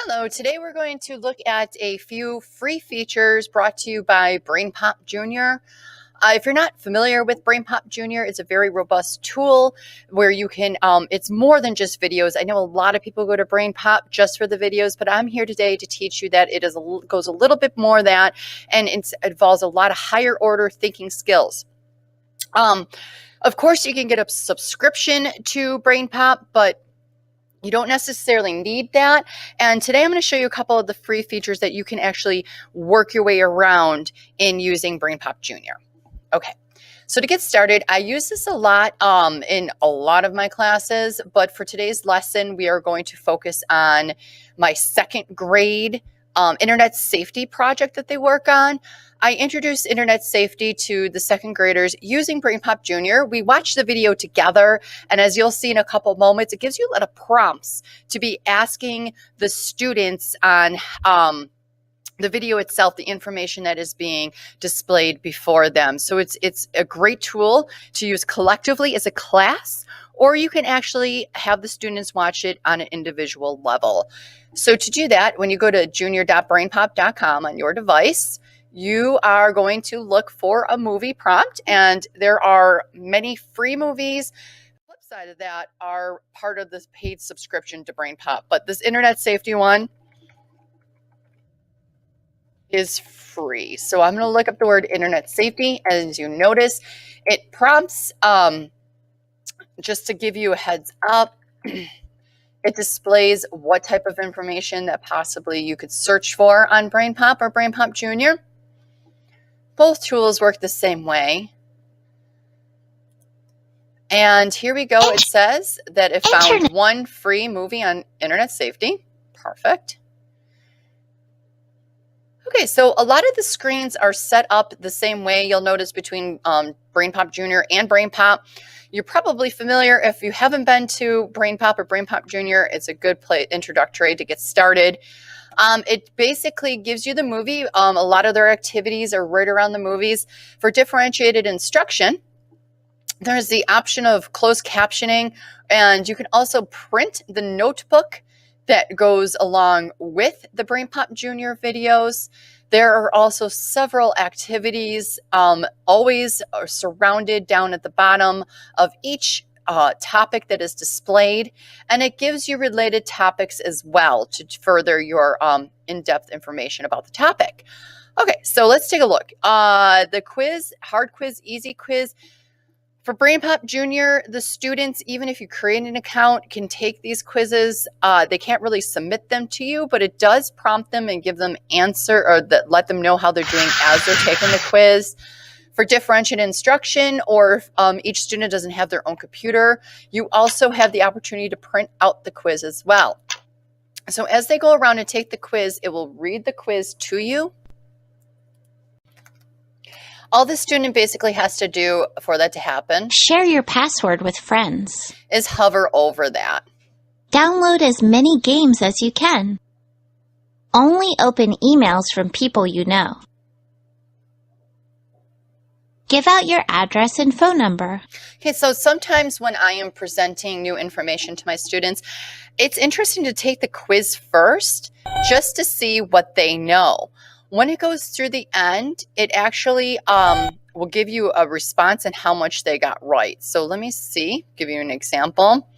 Hello, today we're going to look at a few free features brought to you by BrainPOP Jr. If you're not familiar with BrainPOP Jr., it's a very robust tool where you can, it's more than just videos. I know a lot of people go to BrainPOP just for the videos, but I'm here today to teach you that goes a little bit more than that, and it involves a lot of higher order thinking skills. Of course, you can get a subscription to BrainPOP, but you don't necessarily need that. And today I'm going to show you a couple of the free features that you can actually work your way around in using BrainPOP Jr. Okay, so to get started, I use this a lot in a lot of my classes, but for today's lesson, we are going to focus on my second grade internet safety project that they work on. I introduced internet safety to the second graders using BrainPOP Jr. We watched the video together, and as you'll see in a couple moments, it gives you a lot of prompts to be asking the students on the video itself, the information that is being displayed before them. So it's a great tool to use collectively as a class, or you can actually have the students watch it on an individual level. So to do that, when you go to junior.brainpop.com on your device, you are going to look for a movie prompt, and there are many free movies. The flip side of that are part of this paid subscription to BrainPOP, but this internet safety one is free. So I'm going to look up the word internet safety. As you notice, it prompts, just to give you a heads up, it displays what type of information that possibly you could search for on BrainPOP or BrainPOP Jr. Both tools work the same way. And here we go. It says that it found one free movie on internet safety. Perfect. Okay, so a lot of the screens are set up the same way. You'll notice between BrainPOP Jr. and BrainPOP. You're probably familiar. If you haven't been to BrainPOP or BrainPOP Jr., it's a good introductory to get started. It basically gives you the movie. A lot of their activities are right around the movies. For differentiated instruction, there's the option of closed captioning, and you can also print the notebook that goes along with the BrainPOP Jr. videos. There are also several activities always surrounded down at the bottom of each topic that is displayed, and it gives you related topics as well to further your in-depth information about the topic. Okay, so let's take a look. The quiz, hard quiz, easy quiz. For BrainPOP Jr., the students, even if you create an account, can take these quizzes. They can't really submit them to you, but it does prompt them and give them answer, or let them know how they're doing as they're taking the quiz. For differentiated instruction, or if each student doesn't have their own computer, you also have the opportunity to print out the quiz as well. So as they go around and take the quiz, it will read the quiz to you. All the student basically has to do for that to happen, share your password with friends, is hover over that. Download as many games as you can. Only open emails from people you know. Give out your address and phone number. Okay, so sometimes when I am presenting new information to my students, it's interesting to take the quiz first just to see what they know. When it goes through the end, it actually will give you a response and how much they got right. So let me see, give you an example.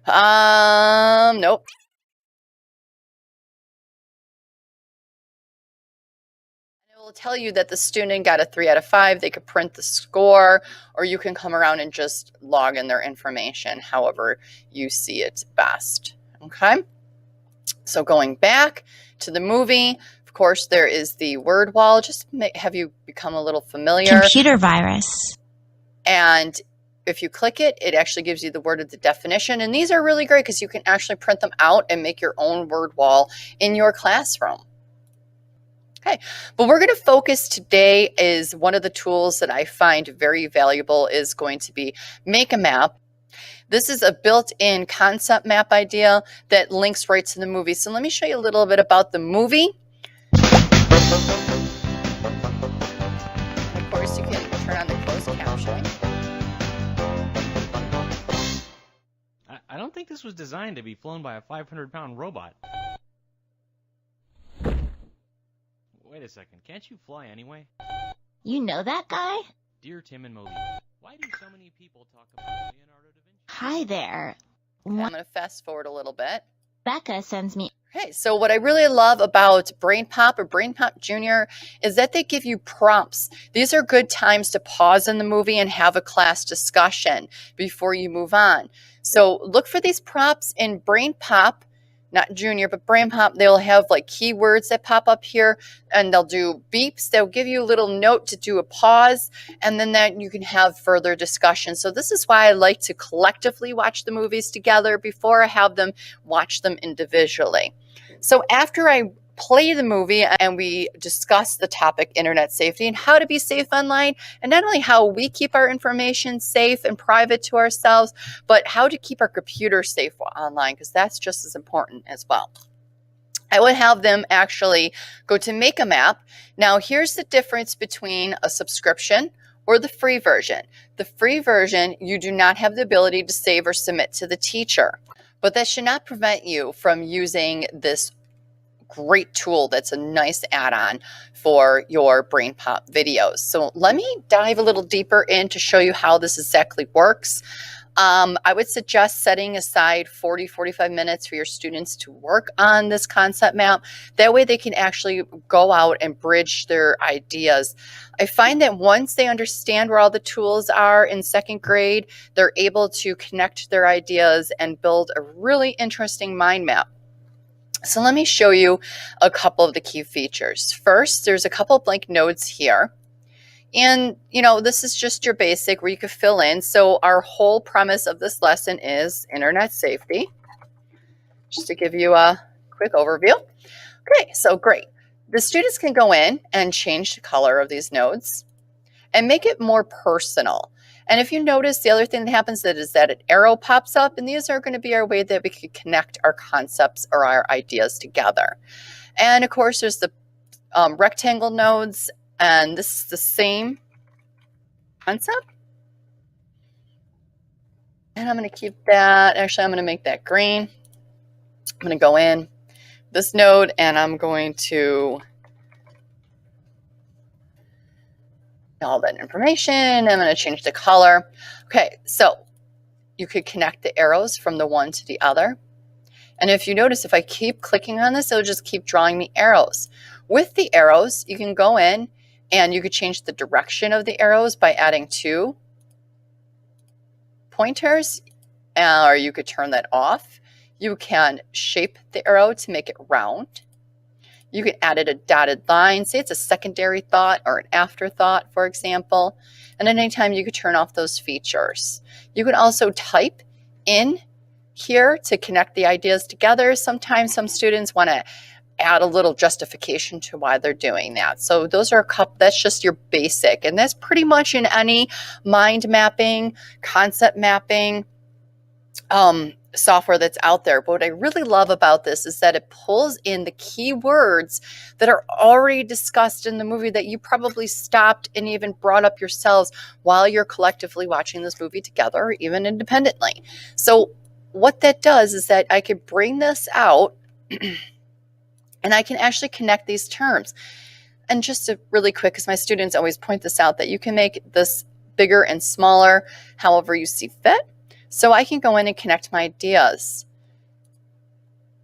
Nope. It will tell you that the student got a 3 out of 5. They could print the score, or you can come around and just log in their information however you see it best. Okay. So going back to the movie, of course, there is the word wall, just to have you become a little familiar. Computer virus. And if you click it, it actually gives you the word of the definition. And these are really great because you can actually print them out and make your own word wall in your classroom. Okay, but we're going to focus today is one of the tools that I find very valuable is going to be Makeamap. This is a built-in concept map idea that links right to the movie. So let me show you a little bit about the movie. Of course, you can turn on the closed captioning. I don't think this was designed to be flown by a 500-pound robot. Wait a second, can't you fly anyway? You know that guy? Dear Tim and Malik, why do so many people talk about Leonardo da Vinci? Hi there. I'm going to fast forward a little bit. Becca sends me. Okay, so what I really love about BrainPOP or BrainPOP Jr. is that they give you prompts. These are good times to pause in the movie and have a class discussion before you move on. So look for these prompts in BrainPOP, not Junior, but BrainPOP. They'll have like keywords that pop up here, and they'll do beeps. They'll give you a little note to do a pause, and then that you can have further discussion. So this is why I like to collectively watch the movies together before I have them watch them individually. So after I play the movie and we discuss the topic internet safety and how to be safe online, and not only how we keep our information safe and private to ourselves, but how to keep our computer safe online, because that's just as important as well. I would have them actually go to Makeamap. Now here's the difference between a subscription or the free version. The free version, you do not have the ability to save or submit to the teacher. But that should not prevent you from using this great tool that's a nice add-on for your BrainPOP videos. So let me dive a little deeper in to show you how this exactly works. I would suggest setting aside 40-45 minutes for your students to work on this concept map. That way they can actually go out and bridge their ideas. I find that once they understand where all the tools are in second grade, they're able to connect their ideas and build a really interesting mind map. So let me show you a couple of the key features. First, there's a couple of blank nodes here. And, you know, this is just your basic where you could fill in. So our whole premise of this lesson is internet safety. Just to give you a quick overview. Okay, so great. The students can go in and change the color of these nodes and make it more personal. And if you notice, the other thing that happens is that an arrow pops up, and these are going to be our way that we can connect our concepts or our ideas together. And of course, there's the rectangle nodes, and this is the same concept. And I'm going to keep that. Actually, I'm going to make that green. I'm going to go in this node, and I'm going to all that information. I'm going to change the color. Okay, so you could connect the arrows from the one to the other. And if you notice, if I keep clicking on this, it'll just keep drawing me arrows. With the arrows, you can go in and you could change the direction of the arrows by adding 2 pointers, or you could turn that off. You can shape the arrow to make it round. You can add a dotted line, say it's a secondary thought or an afterthought, for example. And at any time, you could turn off those features. You can also type in here to connect the ideas together. Sometimes some students want to add a little justification to why they're doing that. So those are a couple, that's just your basic. And that's pretty much in any mind mapping, concept mapping, software that's out there. But what I really love about this is that it pulls in the keywords that are already discussed in the movie that you probably stopped and even brought up yourselves while you're collectively watching this movie together, or even independently. So what that does is that I could bring this out and I can actually connect these terms. And just to really quick, because my students always point this out, that you can make this bigger and smaller however you see fit. So I can go in and connect my ideas.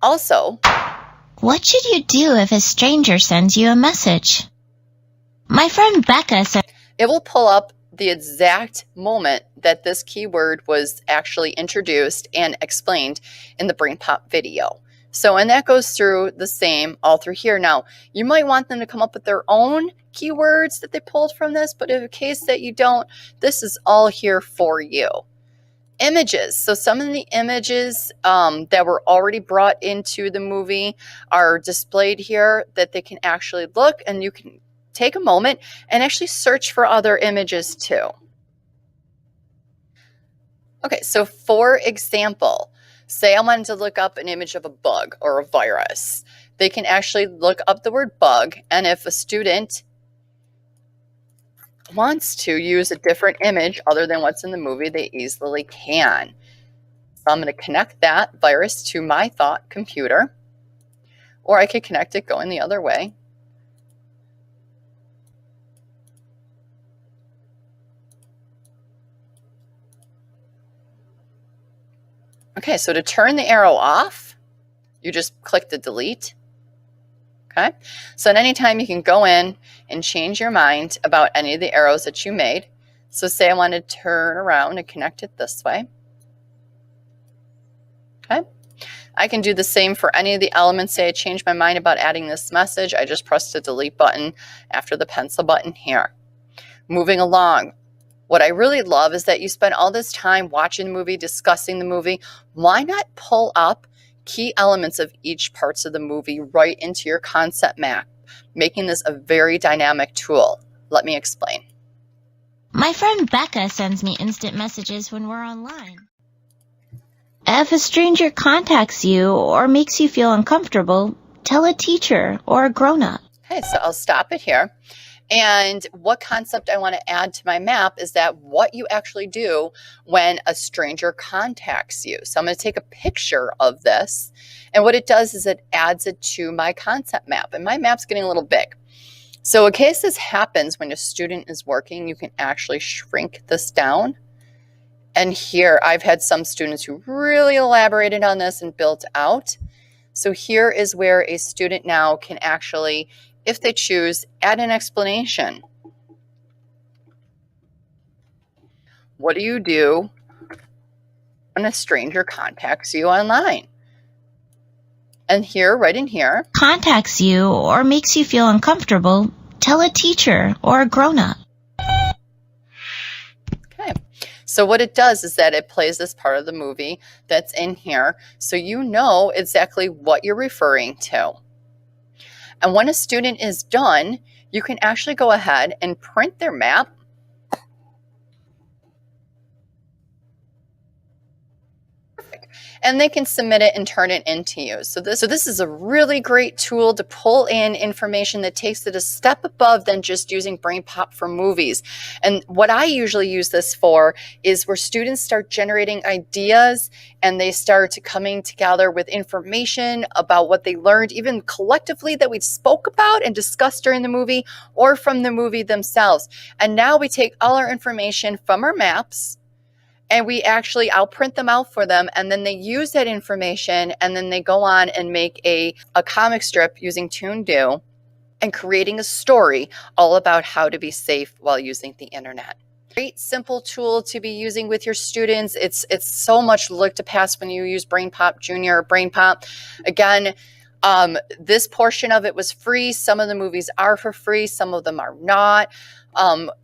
Also, What should you do if a stranger sends you a message? My friend Becca said it will pull up the exact moment that this keyword was actually introduced and explained in the BrainPOP video. So, and that goes through the same all through here. Now, you might want them to come up with their own keywords that they pulled from this, but in case that you don't, this is all here for you. Images. So some of the images that were already brought into the movie are displayed here that they can actually look, and you can take a moment and actually search for other images too. Okay, so for example, say I wanted to look up an image of a bug or a virus. They can actually look up the word bug, and if a student wants to use a different image other than what's in the movie, they easily can. So I'm going to connect that virus to my thought computer, or I could connect it going the other way. Okay, so to turn the arrow off, you just click the delete. Okay, so at any time you can go in and change your mind about any of the arrows that you made. So say I want to turn around and connect it this way. Okay, I can do the same for any of the elements. Say I change my mind about adding this message, I just press the delete button after the pencil button here. Moving along, what I really love is that you spend all this time watching the movie, discussing the movie. Why not pull up key elements of each parts of the movie right into your concept map, making this a very dynamic tool? Let me explain. My friend Becca sends me instant messages when we're online. If a stranger contacts you or makes you feel uncomfortable, tell a teacher or a grown-up. Okay, so I'll stop it here. And what concept I want to add to my map is that what you actually do when a stranger contacts you. So I'm going to take a picture of this. And what it does is it adds it to my concept map. And my map's getting a little big. So in case this happens when a student is working, you can actually shrink this down. And here I've had some students who really elaborated on this and built out. So here is where a student now can actually, if they choose, add an explanation. What do you do when a stranger contacts you online? And here, right in here, Contacts you or makes you feel uncomfortable, tell a teacher or a grown-up. okay. So what it does is that it plays this part of the movie that's in here, so you know exactly what you're referring to. And when a student is done, you can actually go ahead and print their map. And they can submit it and turn it into you. So this is a really great tool to pull in information that takes it a step above than just using BrainPOP for movies. And what I usually use this for is where students start generating ideas and they start coming together with information about what they learned, even collectively that we spoke about and discussed during the movie or from the movie themselves. And now we take all our information from our maps, and I'll print them out for them, and then they use that information, and then they go on and make a comic strip using Toon-Do and creating a story all about how to be safe while using the internet. Great simple tool to be using with your students. It's so much looked past when you use BrainPOP Jr. or BrainPOP. Again, this portion of it was free. Some of the movies are for free. Some of them are not.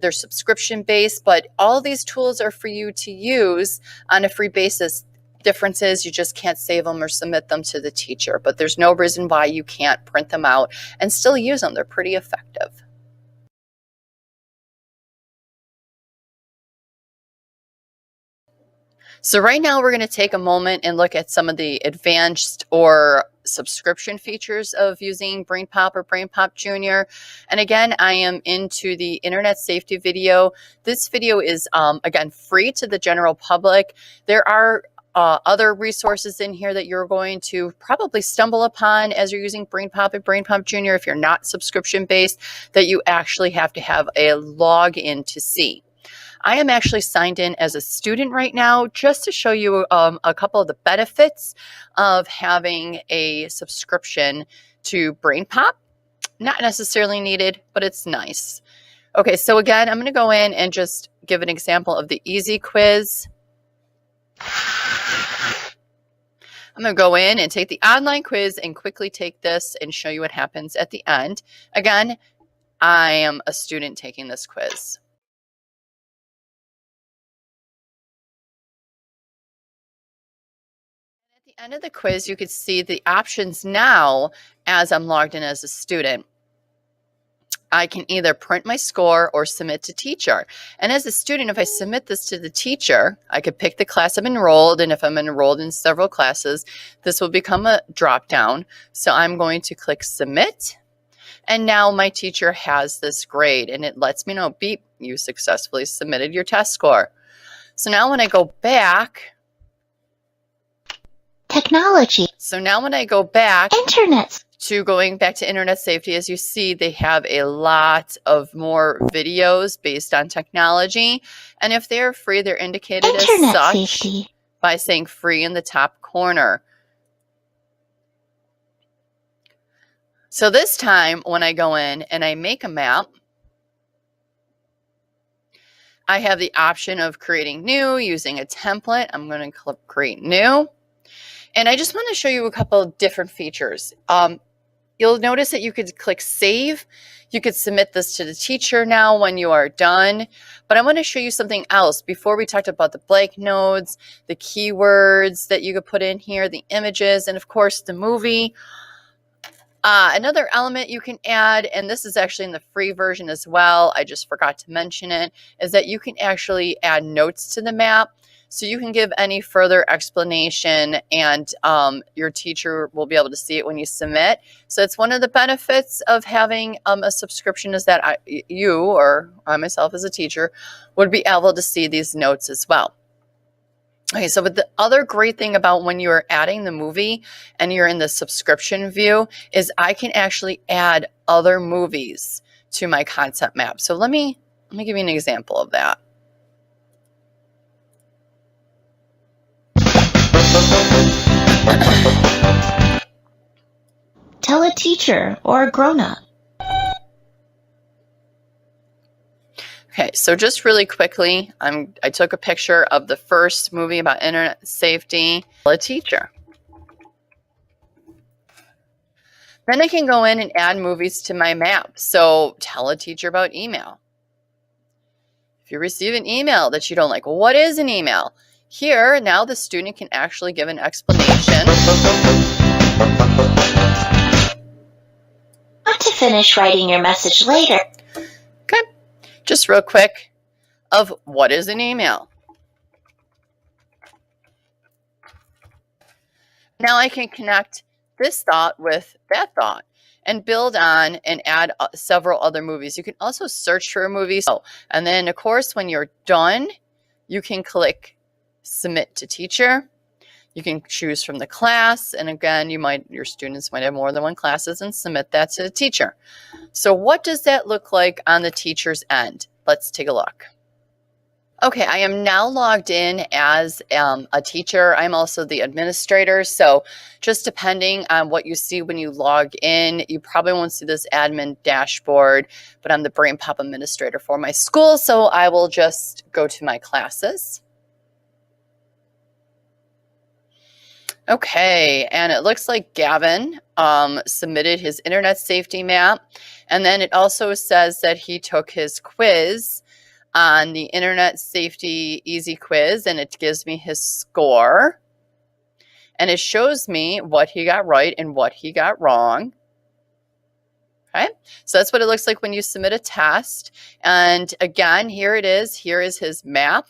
They're subscription based, but all these tools are for you to use on a free basis. Difference is you just can't save them or submit them to the teacher, but there's no reason why you can't print them out and still use them. They're pretty effective. So right now we're going to take a moment and look at some of the advanced or subscription features of using BrainPOP or BrainPOP Jr. And again, I am into the internet safety video. This video is, again, free to the general public. There are other resources in here that you're going to probably stumble upon as you're using BrainPOP and BrainPOP Jr. if you're not subscription based, that you actually have to have a login to see. I am actually signed in as a student right now just to show you a couple of the benefits of having a subscription to BrainPOP. Not necessarily needed, but it's nice. Okay, so again, I'm going to go in and just give an example of the easy quiz. I'm going to go in and take the online quiz and quickly take this and show you what happens at the end. Again, I am a student taking this quiz. At the end of the quiz, you could see the options now as I'm logged in as a student. I can either print my score or submit to teacher. And as a student, if I submit this to the teacher, I could pick the class I'm enrolled, and if I'm enrolled in several classes, this will become a drop down. So I'm going to click submit. And now my teacher has this grade, and it lets me know, beep, you successfully submitted your test score. So now when I go back, Technology. So now when I go back Internet. Going back to internet safety, as you see, they have a lot of more videos based on technology. And if they're free, they're indicated Internet as such safety. by saying free in the top corner. So this time when I go in and I make a map, I have the option of creating new using a template. I'm going to click create new. And I just want to show you a couple of different features. You'll notice that you could click save. You could submit this to the teacher now when you are done. But I want to show you something else. Before we talked about the blank nodes, the keywords that you could put in here, the images, and of course the movie. Another element you can add, and this is actually in the free version as well, I just forgot to mention it, is that you can actually add notes to the map. So you can give any further explanation, and your teacher will be able to see it when you submit. So it's one of the benefits of having a subscription, is that you or I myself as a teacher would be able to see these notes as well. Okay, so but the other great thing about when you're adding the movie and you're in the subscription view is I can actually add other movies to my concept map. So let me give you an example of that. Tell a teacher or a grown-up. Okay, so just really quickly, I took a picture of the first movie about internet safety, a teacher. Then I can go in and add movies to my map. So tell a teacher about email. If you receive an email that you don't like, well, what is an email? Here, now the student can actually give an explanation. Want to finish writing your message later? Okay, just real quick of what is an email. Now I can connect this thought with that thought and build on and add several other movies. You can also search for a movie. And then, of course, when you're done, you can click submit to teacher. You can choose from the class. And again, your students might have more than one classes, and submit that to the teacher. So what does that look like on the teacher's end? Let's take a look. Okay, I am now logged in as a teacher. I'm also the administrator. So just depending on what you see when you log in, you probably won't see this admin dashboard, but I'm the BrainPOP administrator for my school. So I will just go to my classes. Okay, and it looks like Gavin submitted his internet safety map. And then it also says that he took his quiz on the internet safety easy quiz, and it gives me his score. And it shows me what he got right and what he got wrong. Okay, so that's what it looks like when you submit a test. And again, here it is. Here is his map.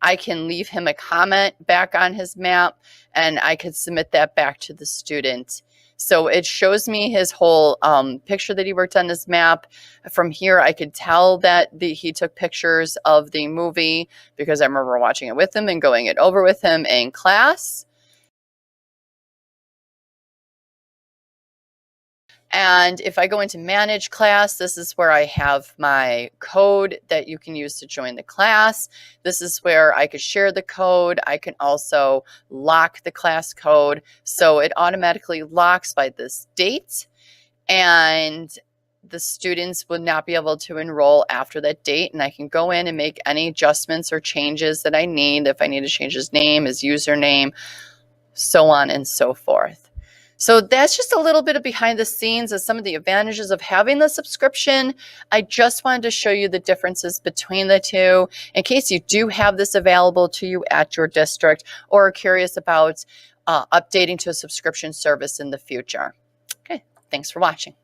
I can leave him a comment back on his map, and I could submit that back to the student. So it shows me his whole picture that he worked on his map. From here, I could tell that he took pictures of the movie because I remember watching it with him and going it over with him in class. And if I go into manage class, this is where I have my code that you can use to join the class. This is where I could share the code. I can also lock the class code. So it automatically locks by this date, and the students would not be able to enroll after that date. And I can go in and make any adjustments or changes that I need. If I need to change his name, his username, so on and so forth. So that's just a little bit of behind the scenes of some of the advantages of having the subscription. I just wanted to show you the differences between the two in case you do have this available to you at your district or are curious about updating to a subscription service in the future. Okay, thanks for watching.